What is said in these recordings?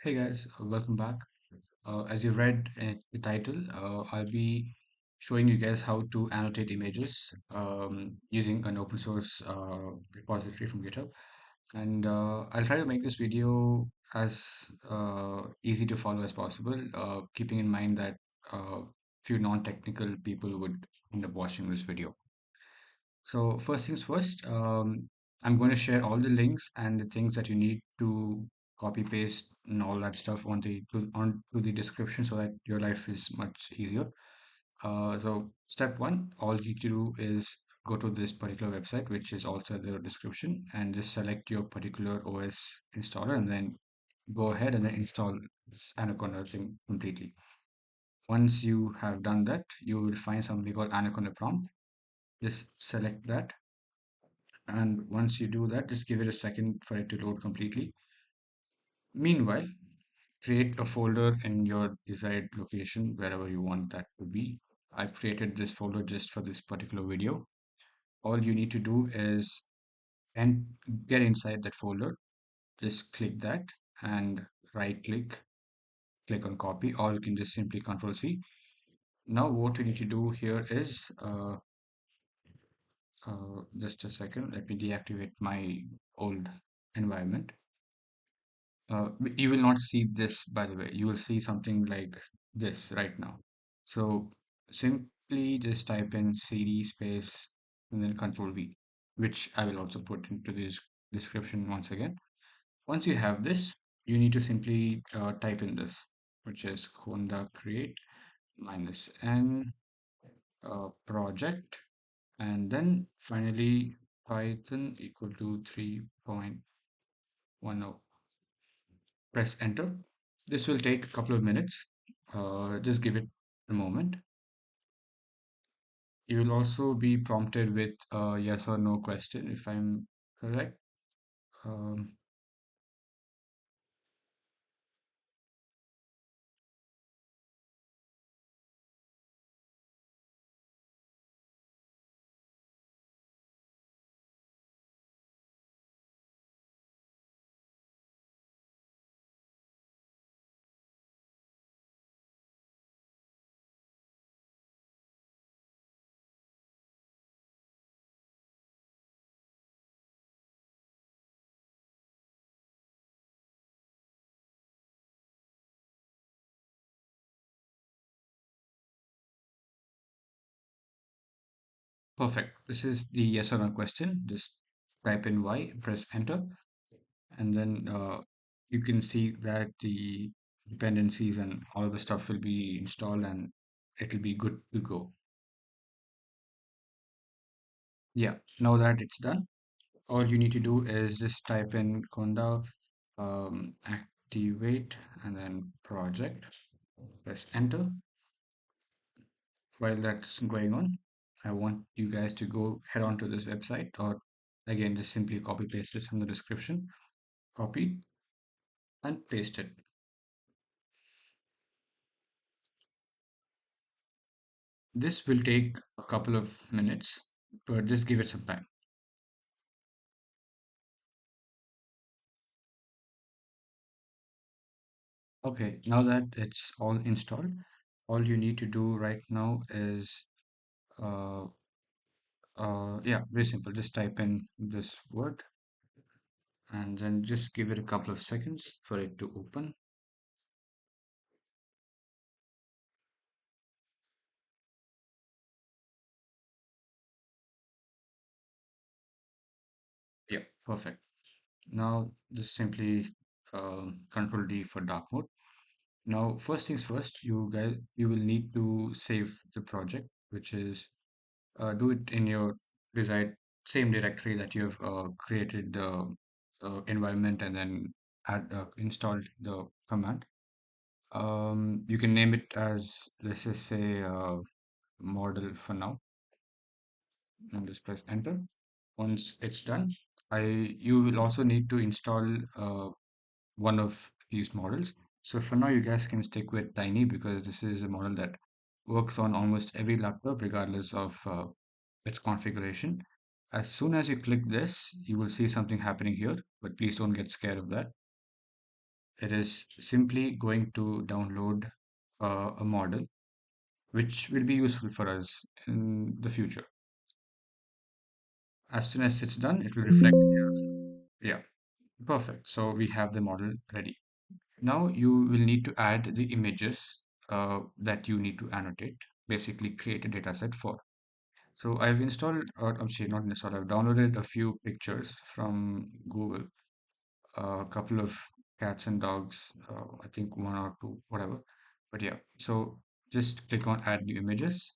Hey guys, welcome back. As you read in the title, I'll be showing you guys how to annotate images using an open source repository from GitHub. And I'll try to make this video as easy to follow as possible, keeping in mind that few non-technical people would end up watching this video. So first things first, I'm going to share all the links and the things that you need to copy paste and all that stuff onto the description so that your life is much easier. So step one, all you need to do is go to this particular website, which is also in the description, and just select your particular OS installer, and then go ahead and then install this Anaconda thing completely. Once you have done that, you will find something called Anaconda prompt. Just select that, and once you do that, just give it a second for it to load completely. Meanwhile, create a folder in your desired location wherever you want that to be. I've created this folder just for this particular video. All you need to do is and get inside that folder. Just click that and right click on copy, or you can just simply Control C. Now what we need to do here is just a second, let me deactivate my old environment. You will not see this, by the way. You will see something like this right now. So simply just type in cd space and then Control V, which I will also put into this description once again. Once you have this, you need to simply type in this, which is conda create minus n project, and then finally Python equal to 3.10. Press enter. This will take a couple of minutes. Just give it a moment. You will also be prompted with a yes or no question if I'm correct. Um, Perfect. This is the yes or no question. Just type in Y, press enter, and then you can see that the dependencies and all of the stuff will be installed and it'll be good to go. Yeah, now that it's done, all you need to do is just type in conda activate and then project, press enter. While that's going on, I want you guys to go head on to this website, or again just simply copy paste this from the description, copy and paste it. This will take a couple of minutes, but just give it some time. Okay, now that it's all installed, all you need to do right now is uh, yeah, very simple. Just type in this word and then just give it a couple of seconds for it to open. Yeah, perfect. Now just simply Control D for dark mode. Now, first things first, you will need to save the project, which is do it in your desired same directory that you have created the environment and then installed the command. You can name it as, let's just say, model for now, and just press enter. Once it's done, you will also need to install one of these models. So for now, you guys can stick with Tiny because this is a model that works on almost every laptop, regardless of its configuration. As soon as you click this, you will see something happening here, but please don't get scared of that. It is simply going to download a model which will be useful for us in the future. As soon as it's done, it will reflect here. Yeah, perfect. So we have the model ready. Now you will need to add the images that you need to annotate, basically create a data set for. So I've installed, or I'm sorry, not installed, I've downloaded a few pictures from Google, a couple of cats and dogs, I think one or two, whatever. But yeah, so just click on add new images,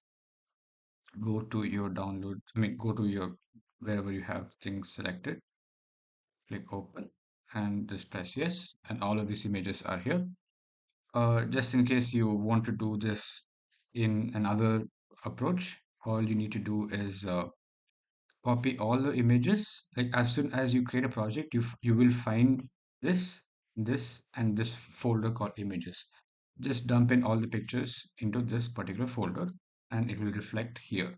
go to your download, go to your wherever you have things selected, click open, and just press yes, and all of these images are here. Just in case you want to do this in another approach, all you need to do is copy all the images. Like as soon as you create a project, you will find this, this, and this folder called images. Just dump in all the pictures into this particular folder, and it will reflect here.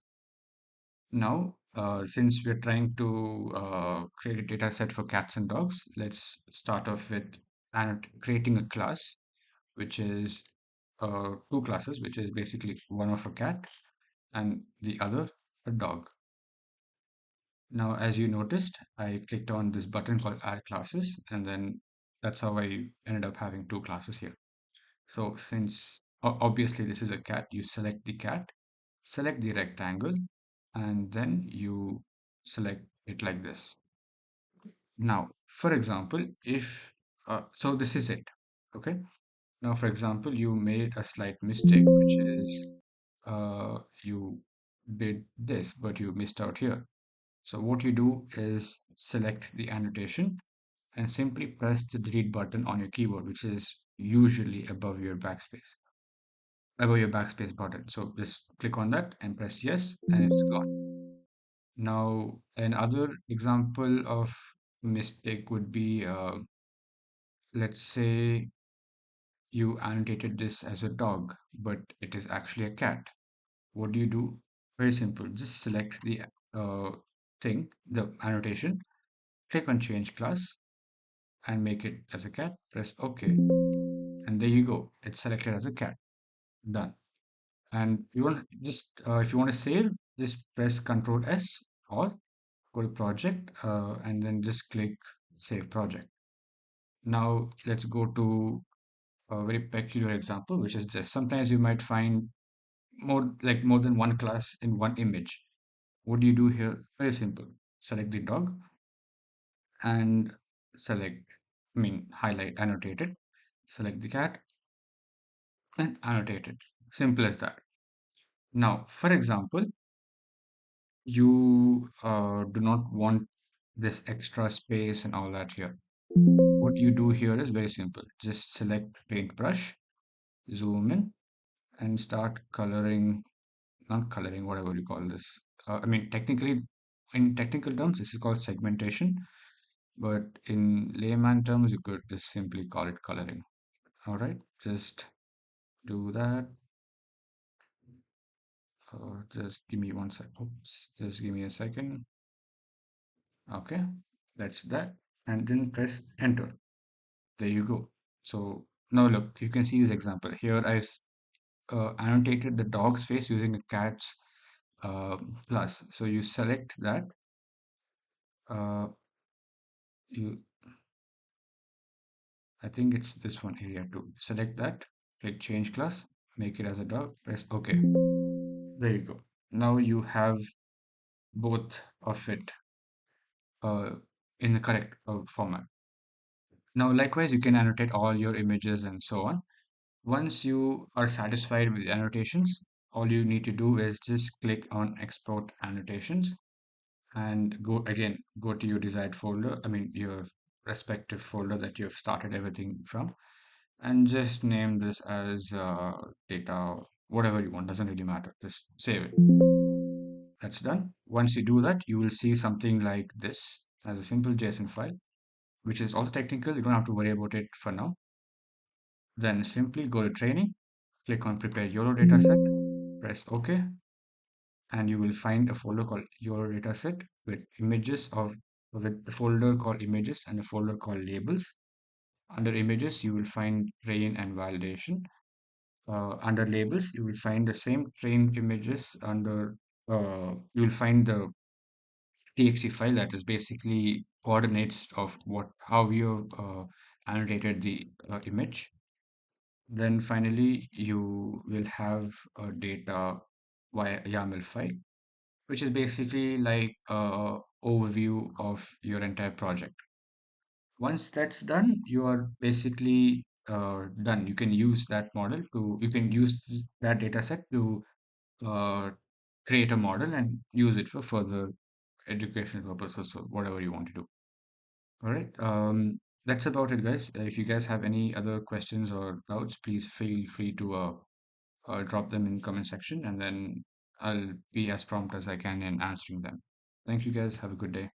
Now, since we're trying to create a data set for cats and dogs, let's start off with creating a class, which is two classes, which is basically one of a cat and the other a dog. Now, as you noticed, I clicked on this button called Add Classes, and then that's how I ended up having two classes here. So since obviously this is a cat, you select the cat, select the rectangle, and then you select it like this. Now, for example, if so this is it, okay? Now, for example, you made a slight mistake, which is you did this, but you missed out here. So what you do is select the annotation and simply press the delete button on your keyboard, which is usually above your backspace button. So just click on that and press yes, and it's gone. Now, another example of mistake would be, let's say you annotated this as a dog, but it is actually a cat. What do you do? Very simple. Just select the uh, the annotation, click on change class, and make it as a cat. Press OK. And there you go. It's selected as a cat. Done. And you want just if you want to save, just press Control S or go to project and then just click save project. Now let's go to a very peculiar example, which is this. Sometimes you might find more than one class in one image. What do you do here? Very simple. Select the dog and select, highlight, annotate it. Select the cat and annotate it. Simple as that. Now, for example, you do not want this extra space and all that here. What you do here is very simple. Just select paintbrush, zoom in, and start coloring, not coloring, whatever you call this. Technically, in technical terms, this is called segmentation, but in layman terms, you could just simply call it coloring. All right, just do that. Just give me one sec. Oops, just give me a second. Okay, that's that. And then press enter. There you go. So now look, you can see this example. Here annotated the dog's face using a cat's plus. So you select that. Uh, you, I think it's this one area too. Select that, click change class, make it as a dog, press OK. There you go. Now you have both of it uh, in the correct format. Now, likewise, you can annotate all your images and so on. Once you are satisfied with the annotations, all you need to do is just click on export annotations and go to your desired folder, your respective folder that you've started everything from, and just name this as data, whatever you want, doesn't really matter. Just save it. That's done. Once you do that, you will see something like this as a simple JSON file, which is also technical. You don't have to worry about it for now. Then simply go to training, click on prepare YOLO dataset, press OK, and you will find a folder called YOLO dataset with images, or with a folder called images and a folder called labels. Under images, you will find train and validation. Under labels, you will find the same trained images under, you will find the txt file that is basically coordinates of how you annotated the image. Then finally, you will have a data via YAML file, which is basically like a overview of your entire project. Once that's done, you are basically done. You can use that data set to uh, create a model and use it for further educational purposes or whatever you want to do. All right. That's about it, guys. If you guys have any other questions or doubts, please feel free to drop them in comment section, and then I'll be as prompt as I can in answering them. Thank you, guys. Have a good day.